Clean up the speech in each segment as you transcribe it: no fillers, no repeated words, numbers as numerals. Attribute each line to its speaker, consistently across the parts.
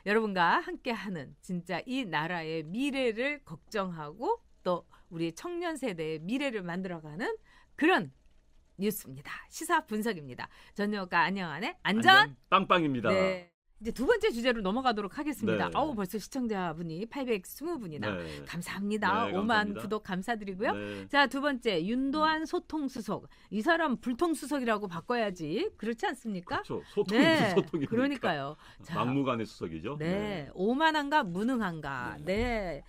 Speaker 1: 여러분과 함께하는 진짜 이 나라의 미래를 걱정하고 또 우리 청년 세대의 미래를 만들어가는 그런 뉴스입니다. 시사 분석입니다. 전여가 안녕하네 안전
Speaker 2: 빵빵입니다.
Speaker 1: 네. 이제 두 번째 주제로 넘어가도록 하겠습니다.
Speaker 2: 네.
Speaker 1: 벌써 시청자분이 820분이나
Speaker 2: 네.
Speaker 1: 감사합니다.
Speaker 2: 네,
Speaker 1: 5만
Speaker 2: 감사합니다.
Speaker 1: 구독 감사드리고요.
Speaker 2: 네.
Speaker 1: 자, 두 번째 윤도한 소통수석. 이 사람 불통수석이라고 바꿔야지. 그렇지 않습니까?
Speaker 2: 그렇죠. 소통이
Speaker 1: 네.
Speaker 2: 무슨 소통입니까?
Speaker 1: 그러니까요. 자,
Speaker 2: 막무가내 수석이죠.
Speaker 1: 네. 오만한가 무능한가.
Speaker 2: 네.
Speaker 1: 네.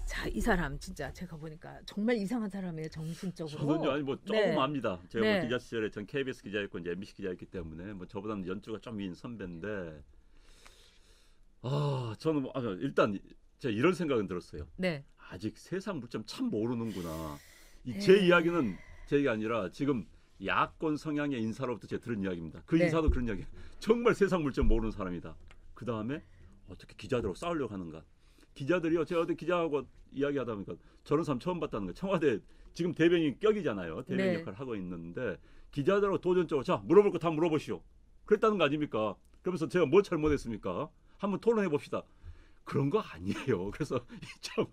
Speaker 1: 자, 이 사람 진짜 제가 보니까 정말 이상한 사람이에요. 정신적으로.
Speaker 2: 저는요, 아니 뭐 조금
Speaker 1: 네.
Speaker 2: 압니다. 제가
Speaker 1: 네.
Speaker 2: 뭐 기자 시절에 전 KBS 기자였고 이제 MBC 기자였기 때문에 뭐 저보다는 연주가 좀 윈 선배인데, 저는 뭐, 일단 제가 이런 생각은 들었어요.
Speaker 1: 네.
Speaker 2: 아직 세상 물정 참 모르는구나.
Speaker 1: 네.
Speaker 2: 제 이야기는 제 얘기가 아니라 지금 야권 성향의 인사로부터 제가 들은 이야기입니다. 그
Speaker 1: 네.
Speaker 2: 인사도 그런 이야기. 정말 세상 물정 모르는 사람이다. 그 다음에 어떻게 기자들하고 싸우려고 하는가. 기자들이요. 제가 어디 기자하고 이야기하다 보니까 저런 사람 처음 봤다는 거예요. 청와대 지금 대변인 격이잖아요. 대변인
Speaker 1: 네.
Speaker 2: 역할을 하고 있는데 기자들하고 도전적으로 자 물어볼 거 다 물어보시오. 그랬다는 거 아닙니까? 그러면서 제가 뭐 잘못했습니까? 한번 토론해 봅시다. 그런 거 아니에요. 그래서 참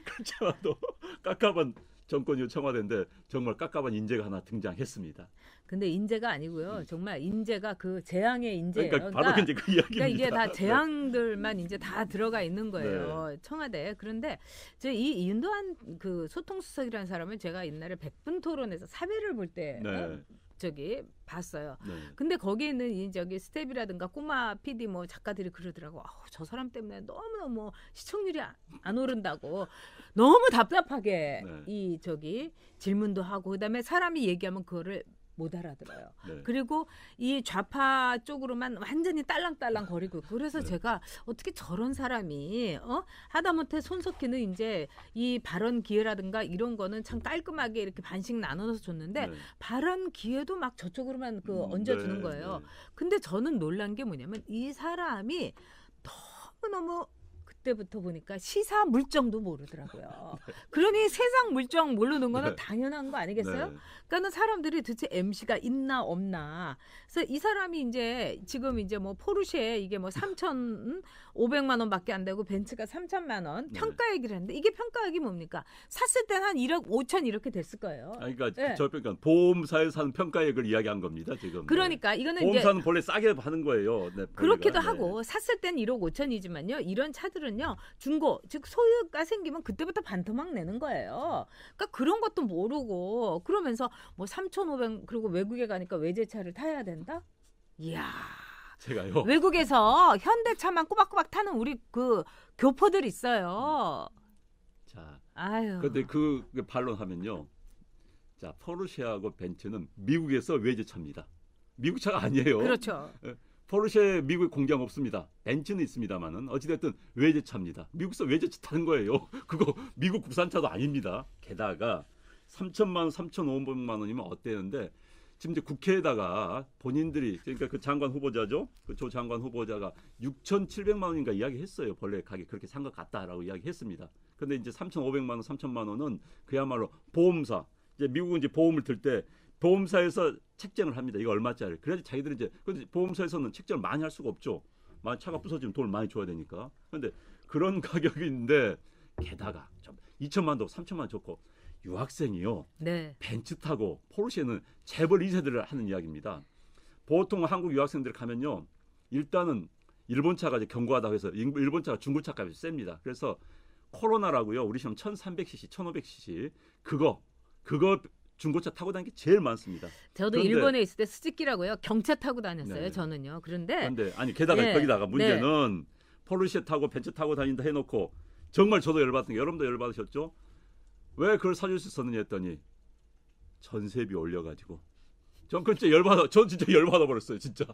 Speaker 2: 그렇잖아도 깝깝한 정권이 청와대인데 정말 깝깝한 인재가 하나 등장했습니다.
Speaker 1: 근데 인재가 아니고요. 정말 인재가 그 재앙의 인재예요.
Speaker 2: 그러니까 바로 이제 그 이야기입니다.
Speaker 1: 그러니까 이게 다 재앙들만 이제 다 들어가 있는 거예요. 청와대에. 그런데 이 윤도한 그 소통수석이라는 사람을 제가 옛날에 100분 토론에서 사회를 볼 때
Speaker 2: 네.
Speaker 1: 저기 봤어요.
Speaker 2: 네.
Speaker 1: 근데 거기에 있는 이 저기 스텝이라든가 꼬마 PD 뭐 작가들이 그러더라고. 저 사람 때문에 너무너무 시청률이 안 오른다고. 너무 답답하게
Speaker 2: 네.
Speaker 1: 이 저기 질문도 하고 그다음에 사람이 얘기하면 그거를 못 알아들어요.
Speaker 2: 네.
Speaker 1: 그리고 이 좌파 쪽으로만 완전히 딸랑딸랑 거리고 있고 그래서
Speaker 2: 네.
Speaker 1: 제가 어떻게 저런 사람이 하다못해 손석희는 이제 이 발언 기회라든가 이런 거는 참 깔끔하게 이렇게 반씩 나눠서 줬는데
Speaker 2: 네.
Speaker 1: 발언 기회도 막 저쪽으로만 그 얹어주는
Speaker 2: 네,
Speaker 1: 거예요.
Speaker 2: 네.
Speaker 1: 근데 저는 놀란 게 뭐냐면 이 사람이 너무너무 그때부터 보니까 시사 물정도 모르더라고요. 그러니 세상 물정 모르는 거는
Speaker 2: 네.
Speaker 1: 당연한 거 아니겠어요?
Speaker 2: 네.
Speaker 1: 그러니까는 사람들이 도대체 MC가 있나 없나. 그래서 이 사람이 이제 지금 이제 뭐 포르쉐 이게 뭐 3,500만 원밖에 안 되고 벤츠가 3천만 원
Speaker 2: 네.
Speaker 1: 평가 얘기를 했는데 이게 평가액이 뭡니까? 샀을 땐 한 1억 5천 이렇게 됐을 거예요.
Speaker 2: 그러니까
Speaker 1: 네.
Speaker 2: 그러니까 보험사에서 하는 평가액을 이야기한 겁니다. 지금.
Speaker 1: 그러니까 이거는 이제
Speaker 2: 보험사는 본래 싸게 하는 거예요. 네,
Speaker 1: 그렇기도
Speaker 2: 본래가.
Speaker 1: 하고 샀을 땐 1억 5천이지만요. 이런 차들은요. 중고 즉 소유가 생기면 그때부터 반토막 내는 거예요. 그러니까 그런 것도 모르고 그러면서 뭐 3,500 그리고 외국에 가니까 외제차를 타야 된다? 이야.
Speaker 2: 제가요.
Speaker 1: 외국에서 현대차만 꼬박꼬박 타는 우리 그 교포들 있어요.
Speaker 2: 자,
Speaker 1: 아유.
Speaker 2: 근데 그 반론하면요. 자, 포르쉐하고 벤츠는 미국에서 외제차입니다. 미국 차가 아니에요.
Speaker 1: 그렇죠.
Speaker 2: 포르쉐 미국에 공장 없습니다. 벤츠는 있습니다만은 어찌됐든 외제차입니다. 미국에서 외제차 타는 거예요. 그거 미국 국산차도 아닙니다. 게다가 3천만 원, 3,500만 원이면 어때는데 지금 이제 국회에다가 본인들이 그러니까 그 장관 후보자죠. 그 조 장관 후보자가 6,700만 원인가 이야기했어요. 본래 가격 그렇게 산 것 같다라고 이야기했습니다. 근데 이제 3,500만 원, 3천만 원은 그야말로 보험사. 이제 미국은 이제 보험을 들 때 보험사에서 책정을 합니다. 이거 얼마짜리. 그래야지 자기들이 이제 근데 보험사에서는 책정을 많이 할 수가 없죠. 만약 차가 부서지면 돈을 많이 줘야 되니까. 그런데 그런 가격인데 게다가 2천만 도, 3천만 좋고 유학생이요.
Speaker 1: 네.
Speaker 2: 벤츠 타고 포르쉐는 재벌 2세들을 하는 이야기입니다. 보통 한국 유학생들 가면요. 일단은 일본 차가 이제 견고하다고 해서 일본 차가 중국 차값이 셉니다. 그래서 코로나라고요. 우리 시험 1,300cc, 1,500cc 그거 중고차 타고 다니는 게 제일 많습니다.
Speaker 1: 저도
Speaker 2: 그런데,
Speaker 1: 일본에 있을 때 스즈키라고요. 경차 타고 다녔어요.
Speaker 2: 네.
Speaker 1: 저는요. 그런데
Speaker 2: 그런데 아니 게다가
Speaker 1: 네.
Speaker 2: 거기다가 문제는 포르쉐 타고 벤츠 타고 다닌다 해놓고 정말 저도 열받은 게 여러분도 열받으셨죠? 왜 그걸 사줄 수 있었느냐 했더니 전세비 올려가지고 전 진짜 열받아 버렸어요. 진짜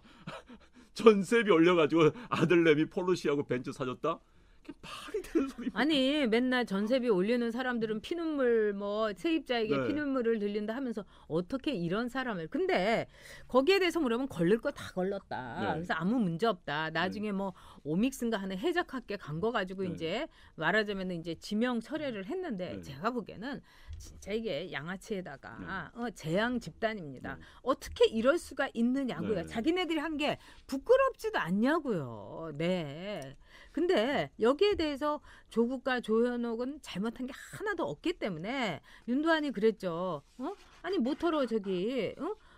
Speaker 2: 전세비 올려가지고 아들내미 포르쉐하고 벤츠 사줬다? 그게 말이 되는 소리입니까?
Speaker 1: 아니 맨날 전세비 올리는 사람들은 피눈물 뭐 세입자에게
Speaker 2: 네.
Speaker 1: 피눈물을 들린다 하면서 어떻게 이런 사람을 근데 거기에 대해서 물으면 걸릴 거 다 걸렀다.
Speaker 2: 네.
Speaker 1: 그래서 아무 문제 없다. 나중에 뭐 오믹스인가 하는 해적학계 간 거 가지고
Speaker 2: 네.
Speaker 1: 이제 말하자면 이제 지명 철회를 했는데
Speaker 2: 네.
Speaker 1: 제가 보기에는 진짜 이게 양아치에다가 재앙 집단입니다.
Speaker 2: 네.
Speaker 1: 어떻게 이럴 수가 있느냐고요.
Speaker 2: 네.
Speaker 1: 자기네들이 한 게 부끄럽지도 않냐고요. 네. 근데 여기에 대해서 조국과 조현옥은 잘못한 게 하나도 없기 때문에 윤두환이 그랬죠. 아니 모터로 저기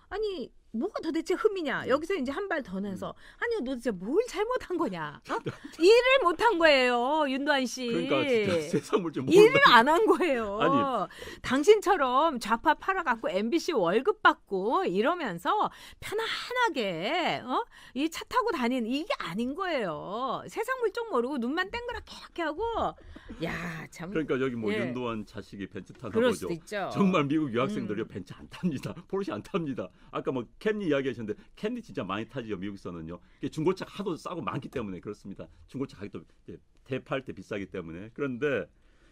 Speaker 1: 아니 뭐가 도대체 흠이냐. 여기서 이제 한 발 더 내서 아니 너 진짜 뭘 잘못한 거냐. 일을 못한 거예요. 윤두환 씨.
Speaker 2: 그러니까 진짜 세상을 좀
Speaker 1: 일을 안 한 거예요.
Speaker 2: 아니.
Speaker 1: 당신처럼 좌파 팔아갖고 MBC 월급 받고 이러면서 편안하게 이 차 타고 다니는 이게 아닌 거예요. 세상 물정 모르고 눈만 땡그랗게 이렇게 하고 야 참.
Speaker 2: 그러니까 여기 뭐
Speaker 1: 예.
Speaker 2: 윤도환 자식이 벤츠 타나
Speaker 1: 그럴
Speaker 2: 보죠.
Speaker 1: 수도 있죠.
Speaker 2: 정말 미국 유학생들이 벤츠 안 탑니다. 포르쉐 안 탑니다. 아까 뭐 캠리 이야기하셨는데 캠리 진짜 많이 타지요 미국에서는요. 이게 중고차 하도 싸고 많기 때문에 그렇습니다. 중고차 가격도 대파할 때 비싸기 때문에. 그런데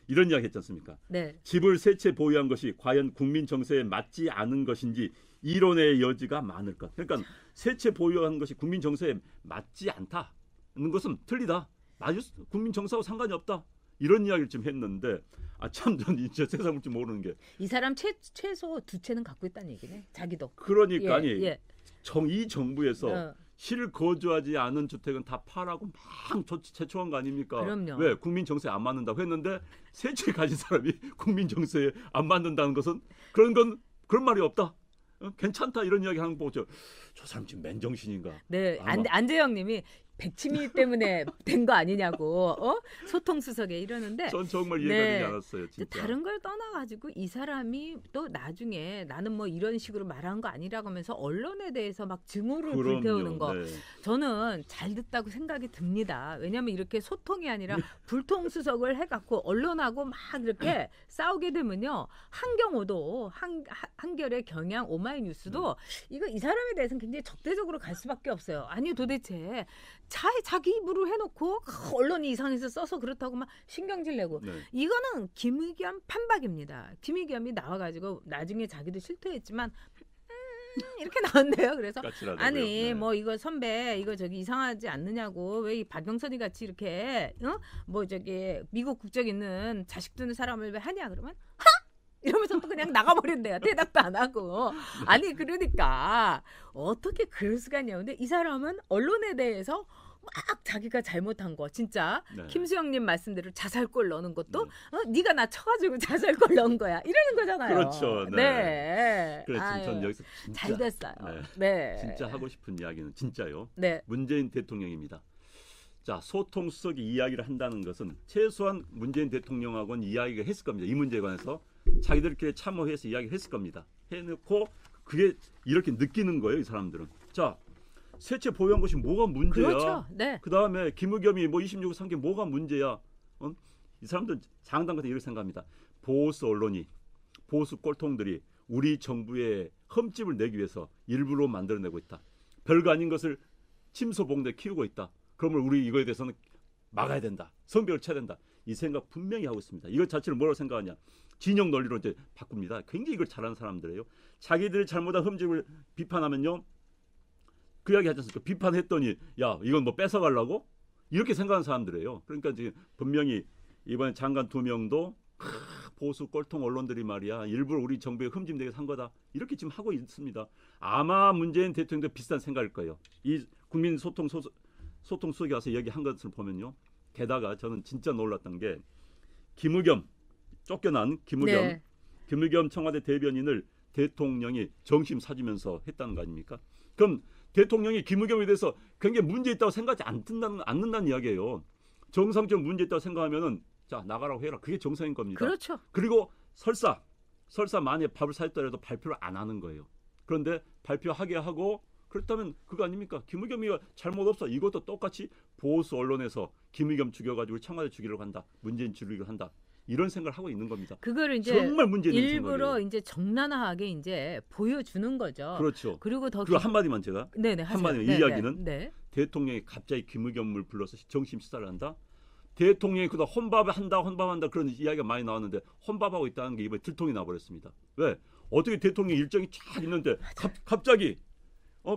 Speaker 2: 이런 이야기 했지 않습니까?
Speaker 1: 네.
Speaker 2: 집을 세 채 보유한 것이 과연 국민 정서에 맞지 않은 것인지 이론의 여지가 많을 것. 그러니까 세 채 보유한 것이 국민 정서에 맞지 않다는 것은 틀리다. 국민 정서하고 상관이 없다. 이런 이야기를 좀 했는데 참 전 진짜 세상을 좀 모르는 게
Speaker 1: 이 사람 최소 두 채는 갖고 있다는 얘기네. 자기도.
Speaker 2: 그러니까 아니
Speaker 1: 예.
Speaker 2: 이 정부에서 실거주하지 않은 주택은 다 파라고 막 제초한 거 아닙니까?
Speaker 1: 그럼요.
Speaker 2: 왜 국민 정서에 안 맞는다고 했는데 세 채 가진 사람이 국민 정서에 안 맞는다는 것은 그런 말이 없다. 괜찮다 이런 이야기 하는 거 보죠. 저 사람 지금 맨정신인가?
Speaker 1: 네,
Speaker 2: 아마.
Speaker 1: 안재영님이 백치미 때문에 된 거 아니냐고 소통수석에 이러는데
Speaker 2: 전 정말 이해가
Speaker 1: 네.
Speaker 2: 되지 않았어요. 진짜.
Speaker 1: 다른 걸 떠나가지고 이 사람이 또 나중에 나는 뭐 이런 식으로 말한 거 아니라고 하면서 언론에 대해서 막 증오를
Speaker 2: 그럼요.
Speaker 1: 불태우는 거
Speaker 2: 네.
Speaker 1: 저는 잘 듣다고 생각이 듭니다. 왜냐하면 이렇게 소통이 아니라 불통수석을 해갖고 언론하고 막 이렇게 싸우게 되면요. 한경호도 한결의 경향 오마이뉴스도 이거 이 사람에 대해서는 굉장히 적대적으로 갈 수밖에 없어요. 아니 도대체 자기 입으로 해놓고 언론이 이상해서 써서 그렇다고 막 신경질 내고
Speaker 2: 네.
Speaker 1: 이거는 김의겸 판박입니다. 김의겸이 나와가지고 나중에 자기도 실토했지만 이렇게 나온대요. 그래서
Speaker 2: 까칠하다고요.
Speaker 1: 아니
Speaker 2: 네.
Speaker 1: 뭐 이거 선배 이거 저기 이상하지 않느냐고 왜 이 박영선이 같이 이렇게 뭐 저기 미국 국적 있는 자식 두는 사람을 왜 하냐 그러면 하 이러면서 또 그냥 나가버린대요. 대답도 안 하고. 아니 그러니까 어떻게 그럴 수가 있냐. 근데 이 사람은 언론에 대해서 막 자기가 잘못한 거 진짜
Speaker 2: 네.
Speaker 1: 김수영님 말씀대로 자살골 넣는 것도 네가 나 쳐가지고 자살골 넣은 거야 이러는 거잖아요.
Speaker 2: 그렇죠. 네.
Speaker 1: 네.
Speaker 2: 그래서
Speaker 1: 아유,
Speaker 2: 전 여기서 진짜
Speaker 1: 잘 됐어요.
Speaker 2: 네.
Speaker 1: 네.
Speaker 2: 진짜 하고 싶은 이야기는 진짜요.
Speaker 1: 네.
Speaker 2: 문재인 대통령입니다. 자, 소통수석이 이야기를 한다는 것은 최소한 문재인 대통령하고는 이야기가 했을 겁니다. 이 문제에 관해서 자기들끼리 참여해서 이야기를 했을 겁니다. 해놓고 그게 이렇게 느끼는 거예요. 이 사람들은. 자, 세채 보유한 것이 뭐가 문제야.
Speaker 1: 그렇죠. 네.
Speaker 2: 그다음에 김의겸이 뭐 26억 산 게 뭐가 문제야. 이 사람들 장당 같은 이렇게 생각합니다. 보수 언론이 보수 꼴통들이 우리 정부의 흠집을 내기 위해서 일부러 만들어내고 있다. 별거 아닌 것을 침소봉대 키우고 있다. 그러면 우리 이거에 대해서는 막아야 된다. 성벽을 쳐야 된다. 이 생각 분명히 하고 있습니다. 이것 자체를 뭐라고 생각하냐. 진영 논리로 이제 바꿉니다. 굉장히 이걸 잘하는 사람들이에요. 자기들이 잘못한 흠집을 비판하면요. 그 이야기 하지 않습니까? 비판했더니 야 이건 뭐 뺏어가려고? 이렇게 생각하는 사람들이에요. 그러니까 지금 분명히 이번에 장관 2명도 보수 꼴통 언론들이 말이야 일부러 우리 정부에 흠집 내게 산 거다. 이렇게 지금 하고 있습니다. 아마 문재인 대통령도 비슷한 생각일 거예요. 이 국민 소통수석이 와서 얘기한 것을 보면요. 게다가 저는 진짜 놀랐던 게 김의겸 쫓겨난
Speaker 1: 네.
Speaker 2: 김의겸 청와대 대변인을 대통령이 정심 사주면서 했다는 거 아닙니까? 그럼 대통령이 김의겸에 대해서 굉장히 문제 있다고 생각하지 않는다는 이야기예요. 정상적 문제 있다고 생각하면은 자 나가라고 해라. 그게 정상인 겁니다.
Speaker 1: 그렇죠.
Speaker 2: 그리고 설사 만약에 밥을 사줬더라도 발표를 안 하는 거예요. 그런데 발표하게 하고 그렇다면 그거 아닙니까? 김의겸이가 잘못 없어. 이것도 똑같이 보수 언론에서 김의겸 죽여가지고 청와대 죽이려고 한다. 문재인 죽이려고 한다. 이런 생각을 하고 있는 겁니다.
Speaker 1: 그거를 이제
Speaker 2: 정말 문제 있는
Speaker 1: 일부러
Speaker 2: 생각이에요.
Speaker 1: 이제 정난하게 이제 보여주는 거죠.
Speaker 2: 그렇죠.
Speaker 1: 그리고 더
Speaker 2: 그리고 한마디만 제가
Speaker 1: 네네
Speaker 2: 한마디만
Speaker 1: 네,
Speaker 2: 이 이야기는
Speaker 1: 네.
Speaker 2: 대통령이 갑자기 김의겸을 불러서 정심 시사를 한다. 대통령이 그다 혼밥한다 그런 이야기가 많이 나왔는데 혼밥하고 있다는 게 이번에 들통이 나버렸습니다. 왜? 어떻게 대통령 일정이 쫙 있는데 갑자기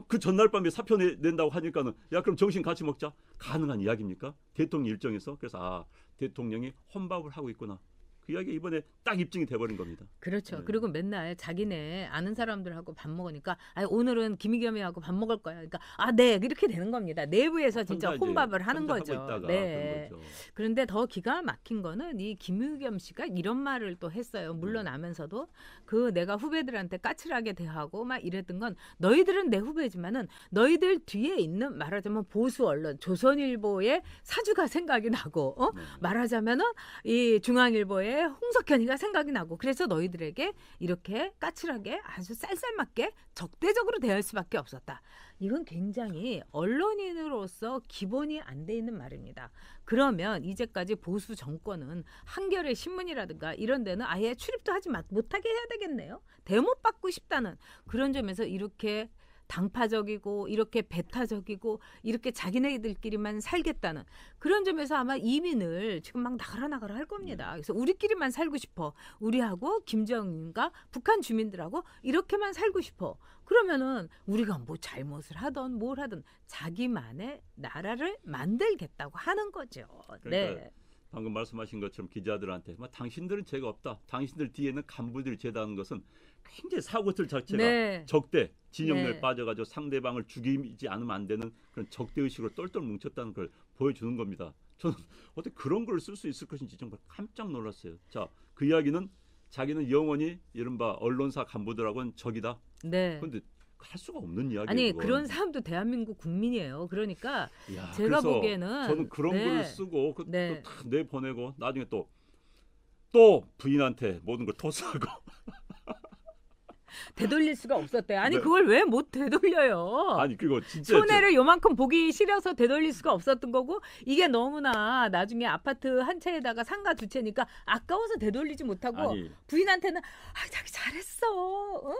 Speaker 2: 그 전날 밤에 사표 낸다고 하니까는 야 그럼 정신 같이 먹자. 가능한 이야기입니까? 대통령 일정에서. 그래서 대통령이 혼밥을 하고 있구나. 그 이야기 이번에 딱 입증이 돼버린 겁니다.
Speaker 1: 그렇죠.
Speaker 2: 네.
Speaker 1: 그리고 맨날 자기네 아는 사람들하고 밥 먹으니까 오늘은 김의겸이하고 밥 먹을 거야. 그러니까 네 이렇게 되는 겁니다. 내부에서 진짜
Speaker 2: 혼자
Speaker 1: 혼밥을 하는
Speaker 2: 혼자
Speaker 1: 거죠.
Speaker 2: 하고 있다가
Speaker 1: 네.
Speaker 2: 그런 거죠.
Speaker 1: 그런데 더 기가 막힌 거는 이 김의겸 씨가 이런 말을 또 했어요. 물러나면서도 그 내가 후배들한테 까칠하게 대하고 막 이랬던 건 너희들은 내 후배지만은 너희들 뒤에 있는 말하자면 보수 언론 조선일보의 사주가 생각이 나고
Speaker 2: 네.
Speaker 1: 말하자면은 이 중앙일보의 홍석현이가 생각이 나고 그래서 너희들에게 이렇게 까칠하게 아주 쌀쌀맞게 적대적으로 대할 수밖에 없었다. 이건 굉장히 언론인으로서 기본이 안 돼 있는 말입니다. 그러면 이제까지 보수 정권은 한겨레 신문이라든가 이런 데는 아예 출입도 하지 못하게 해야 되겠네요. 대못 받고 싶다는 그런 점에서 이렇게 당파적이고 이렇게 배타적이고 이렇게 자기네들끼리만 살겠다는 그런 점에서 아마 이민을 지금 막 나가라 할 겁니다. 그래서 우리끼리만 살고 싶어. 우리하고 김정은과 북한 주민들하고 이렇게만 살고 싶어. 그러면은 우리가 뭐 잘못을 하던 뭘 하든 자기만의 나라를 만들겠다고 하는 거죠.
Speaker 2: 그러니까
Speaker 1: 네.
Speaker 2: 방금 말씀하신 것처럼 기자들한테 당신들은 죄가 없다. 당신들 뒤에는 간부들이 죄다는 것은 굉장히 사고들 자체가
Speaker 1: 네.
Speaker 2: 적대, 진영에
Speaker 1: 네.
Speaker 2: 빠져가지고 상대방을 죽이지 않으면 안 되는 그런 적대의식으로 똘똘 뭉쳤다는 걸 보여주는 겁니다. 저는 어떻게 그런 걸 쓸 수 있을 것인지 정말 깜짝 놀랐어요. 자, 그 이야기는 자기는 영원히 이른바 언론사 간부들하고는 적이다.
Speaker 1: 네.
Speaker 2: 그런데 할 수가 없는 이야기예요.
Speaker 1: 아니
Speaker 2: 그건.
Speaker 1: 그런 사람도 대한민국 국민이에요. 그러니까
Speaker 2: 야,
Speaker 1: 제가
Speaker 2: 그래서
Speaker 1: 보기에는
Speaker 2: 저는 그런
Speaker 1: 네.
Speaker 2: 글을 쓰고
Speaker 1: 네.
Speaker 2: 다 내보내고 나중에 또 부인한테 모든 걸 토스하고
Speaker 1: 되돌릴 수가 없었대요. 아니
Speaker 2: 네.
Speaker 1: 그걸 왜 못 되돌려요?
Speaker 2: 아니 그리고 진짜
Speaker 1: 손해를 요만큼 보기 싫어서 되돌릴 수가 없었던 거고 이게 너무나 나중에 아파트 한 채에다가 상가 두 채니까 아까워서 되돌리지 못하고
Speaker 2: 아니
Speaker 1: 부인한테는 자기 잘했어. 어?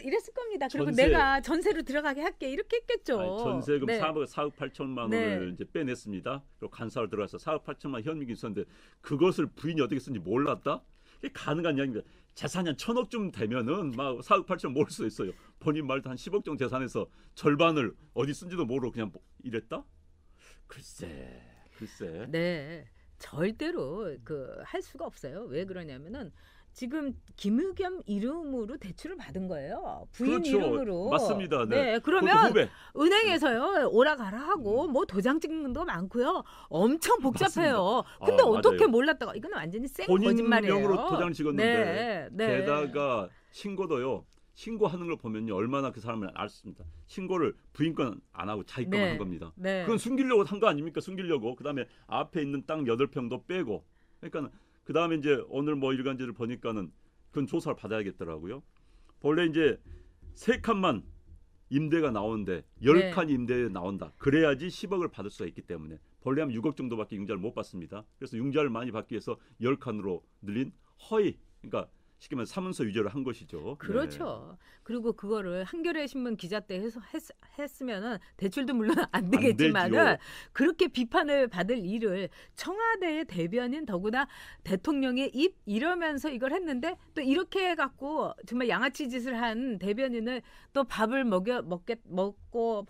Speaker 1: 이랬을 겁니다. 그리고
Speaker 2: 전세.
Speaker 1: 내가 전세로 들어가게 할게 이렇게 했겠죠.
Speaker 2: 아니, 전세금
Speaker 1: 네.
Speaker 2: 4억 8천만
Speaker 1: 네.
Speaker 2: 원을 이제 빼냈습니다. 그리고 간사로 들어가서 4억 8천만 현금이 있었는데 그것을 부인이 어떻게 쓴지 몰랐다? 이게 가능한 이야기입니다. 재산이 한 1,000억쯤 되면은 막 4억 8천 모를 수 있어요. 본인 말도 한 10억 정도 재산에서 절반을 어디 쓴지도 모르고 그냥 이랬다? 글쎄.
Speaker 1: 네, 절대로 할 수가 없어요. 왜 그러냐면은 지금 김의겸 이름으로 대출을 받은 거예요. 부인
Speaker 2: 그렇죠.
Speaker 1: 이름으로.
Speaker 2: 맞습니다. 네.
Speaker 1: 그러면
Speaker 2: 후배.
Speaker 1: 은행에서요 오라가라 하고 뭐 도장 찍는 도 많고요. 엄청 복잡해요. 근데
Speaker 2: 맞아요.
Speaker 1: 어떻게 몰랐다가 이건 완전히 생
Speaker 2: 본인
Speaker 1: 거짓말이에요.
Speaker 2: 명으로 도장
Speaker 1: 네,
Speaker 2: 찍었는데
Speaker 1: 네.
Speaker 2: 게다가 신고도요. 신고하는 걸 보면요. 얼마나 그 사람을 알습니다. 신고를 부인 건 안 하고 자기 것만
Speaker 1: 네.
Speaker 2: 한 겁니다.
Speaker 1: 네.
Speaker 2: 그건 숨기려고 한 거 아닙니까? 숨기려고. 그다음에 앞에 있는 땅 8평도 빼고. 그러니까 그다음에 이제 오늘 뭐 일간지를 보니까는 그건 조사를 받아야겠더라고요. 본래 이제 3칸만 임대가 나오는데 10칸 임대 나온다. 그래야지 10억을 받을 수가 있기 때문에 본래 하면 6억 정도밖에 융자를 못 받습니다. 그래서 융자를 많이 받기 위해서 10칸으로 늘린 허위. 그러니까 쉽게 말해서 사문서 유죄를 한 것이죠.
Speaker 1: 그렇죠. 그리고 그거를 한겨레 신문 기자 때 했으면은 대출도 물론 안 되겠지만은
Speaker 2: 되지요.
Speaker 1: 그렇게 비판을 받을 일을 청와대의 대변인 더구나 대통령의 입 이러면서 이걸 했는데 또 이렇게 해갖고 정말 양아치 짓을 한 대변인을 또 밥을 먹고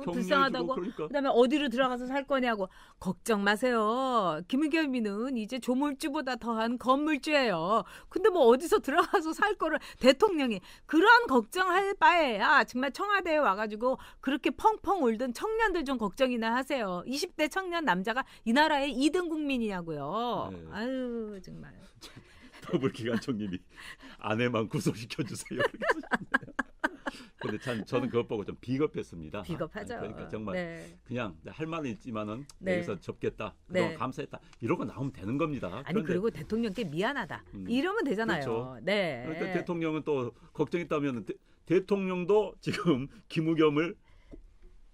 Speaker 1: 불쌍하다고
Speaker 2: 그러니까.
Speaker 1: 그다음에 어디로 들어가서 살 거냐고 걱정 마세요. 김의겸이는 이제 조물주보다 더한 건물주예요. 근데 뭐 어디서 들어가서 살 거를 대통령이 그런 걱정할 바에야 정말 청와대에 와가지고 그렇게 펑펑 울던 청년들 좀 걱정이나 하세요. 20대 청년 남자가 이 나라의 2등 국민이냐고요.
Speaker 2: 네.
Speaker 1: 아유 정말.
Speaker 2: 더불기관총님이 아내만 구속시켜 주세요. 근데 참 저는 그것 보고 좀 비겁했습니다.
Speaker 1: 비겁하죠.
Speaker 2: 그러니까 정말
Speaker 1: 네.
Speaker 2: 그냥 할 말은 있지만은
Speaker 1: 네.
Speaker 2: 여기서 접겠다. 그동안
Speaker 1: 네.
Speaker 2: 감사했다. 이러고 나오면 되는 겁니다.
Speaker 1: 아니
Speaker 2: 그런데
Speaker 1: 그리고 대통령께 미안하다. 이러면 되잖아요.
Speaker 2: 그렇죠.
Speaker 1: 네.
Speaker 2: 그러니까 대통령은 또 걱정했다면 대통령도 지금 김의겸을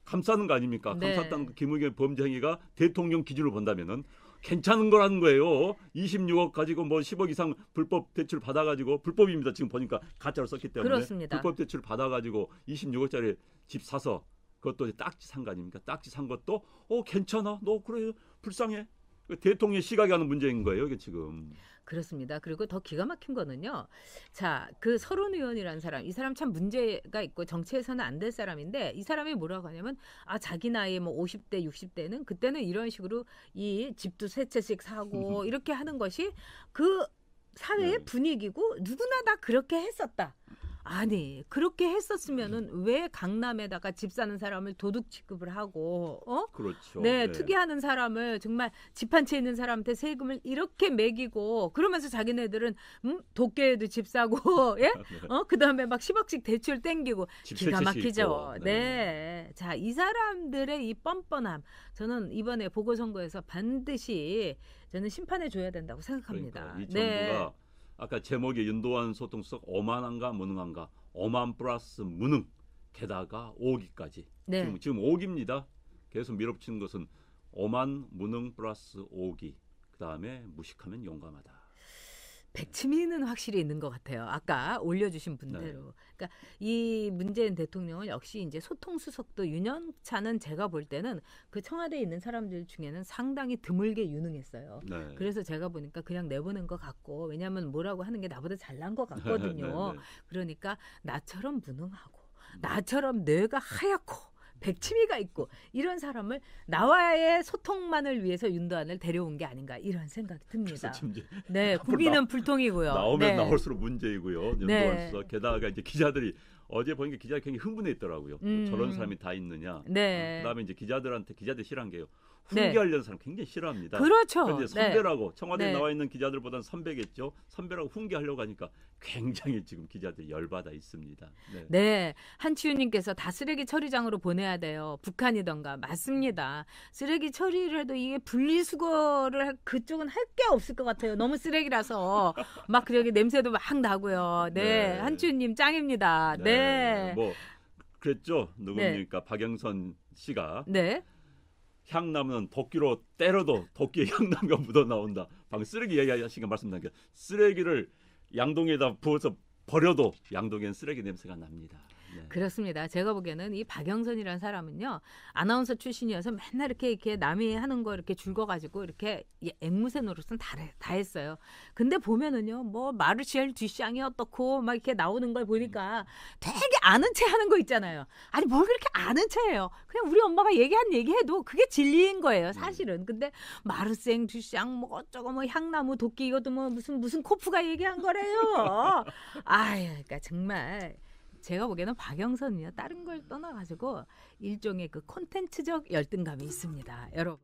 Speaker 2: 감싸는 거 아닙니까?
Speaker 1: 네.
Speaker 2: 감쌌다는 그 김의겸 범죄 행위가 대통령 기준으로 본다면은 괜찮은 거라는 거예요. 26억 가지고 뭐 10억 이상 불법 대출 받아가지고 불법입니다. 지금 보니까 가짜로 썼기 때문에
Speaker 1: 그렇습니다.
Speaker 2: 불법 대출 받아가지고 26억짜리 집 사서 그것도 딱지 산 거 아닙니까? 딱지 산 것도 괜찮아. 너 그래 불쌍해. 대통령 시각이 하는 문제인 거예요, 이게 지금.
Speaker 1: 그렇습니다. 그리고 더 기가 막힌 거는요. 자, 그 서른 의원이라는 사람, 이 사람 참 문제가 있고 정치에서는 안 될 사람인데 이 사람이 뭐라고 하냐면 자기 나이 뭐 50대, 60대는 그때는 이런 식으로 이 집도 세 채씩 사고 이렇게 하는 것이 그 사회의
Speaker 2: 네.
Speaker 1: 분위기고 누구나 다 그렇게 했었다. 아니, 그렇게 했었으면은 왜 강남에다가 집 사는 사람을 도둑 취급을 하고
Speaker 2: 그렇죠.
Speaker 1: 네, 투기하는 사람을 정말 집 한 채 있는 사람한테 세금을 이렇게 매기고 그러면서 자기네들은 도쿄에도 집 사고 예? 그다음에 막 10억씩 대출 땡기고
Speaker 2: 집
Speaker 1: 기가
Speaker 2: 세 채씩
Speaker 1: 막히죠.
Speaker 2: 있고.
Speaker 1: 네. 자, 이 사람들의 이 뻔뻔함 저는 이번에 보궐선거에서 반드시 저는 심판해 줘야 된다고 생각합니다.
Speaker 2: 그러니까 이
Speaker 1: 네.
Speaker 2: 정부가 아까 제목에 윤도한 소통석 오만한가 무능한가 오만 플러스 무능 게다가 오기까지
Speaker 1: 네.
Speaker 2: 지금 오기입니다. 계속 밀어붙이는 것은 오만 무능 플러스 오기 그다음에 무식하면 용감하다.
Speaker 1: 백치미는 확실히 있는 것 같아요. 아까 올려주신 분대로. 그러니까 이 문재인 대통령은 역시 이제 소통수석도 유년차는 제가 볼 때는 그 청와대에 있는 사람들 중에는 상당히 드물게 유능했어요.
Speaker 2: 네.
Speaker 1: 그래서 제가 보니까 그냥 내보낸 것 같고 왜냐하면 뭐라고 하는 게 나보다 잘난 것 같거든요.
Speaker 2: 네.
Speaker 1: 그러니까 나처럼 무능하고 나처럼 뇌가 하얗고 백치미가 있고 이런 사람을 나와의 소통만을 위해서 윤도한을 데려온 게 아닌가 이런 생각이 듭니다.
Speaker 2: 지금 이제
Speaker 1: 네, 국민은 불통이고요.
Speaker 2: 나오면
Speaker 1: 네.
Speaker 2: 나올수록 문제이고요. 윤도한
Speaker 1: 네.
Speaker 2: 수석 게다가 이제 기자들이 어제 보니까 기자들이 굉장히 흥분했더라고요. 저런 사람이 다 있느냐.
Speaker 1: 네.
Speaker 2: 그다음에 이제 기자들 싫어한 게요.
Speaker 1: 네.
Speaker 2: 훈계하려는 사람 굉장히 싫어합니다.
Speaker 1: 그렇죠.
Speaker 2: 그런데 선배라고 청와대에
Speaker 1: 네.
Speaker 2: 나와 있는 기자들보다는 선배겠죠. 선배라고 훈계하려고 하니까 굉장히 지금 기자들이 열받아 있습니다. 네.
Speaker 1: 네, 한치유님께서 다 쓰레기 처리장으로 보내야 돼요. 북한이던가 맞습니다. 쓰레기 처리를 해도 이게 분리수거를 그쪽은 할 게 없을 것 같아요. 너무 쓰레기라서 막 그렇게 냄새도 막 나고요. 네,
Speaker 2: 네.
Speaker 1: 한치유님 짱입니다. 네,
Speaker 2: 뭐 그랬죠. 누굽니까? 박영선 씨가
Speaker 1: 네,
Speaker 2: 향나무는 도끼로 때려도 도끼에 향나무가 묻어 나온다. 방금 쓰레기 얘기하신 거 말씀드린 게 쓰레기를 양동이에다 부어서 버려도 양동이엔 쓰레기 냄새가 납니다. 네.
Speaker 1: 그렇습니다. 제가 보기에는 이 박영선이라는 사람은요 아나운서 출신이어서 맨날 이렇게 남이 하는 거 이렇게 줄거가지고 이렇게 앵무새 노릇은 다 했어요. 근데 보면은요 뭐 마르셀 듀샹이 어떻고 막 이렇게 나오는 걸 보니까 되게 아는 체 하는 거 있잖아요. 아니 뭘 그렇게 아는 체예요. 그냥 우리 엄마가 얘기한 얘기해도 그게 진리인 거예요 사실은. 근데 마르생 듀샹 뭐 어쩌고 뭐 향나무 도끼 이것도 뭐 무슨 코프가 얘기한 거래요. 아유 그러니까 정말. 제가 보기에는 박영선이요 다른 걸 떠나가지고 일종의 그 콘텐츠적 열등감이 있습니다, 여러분.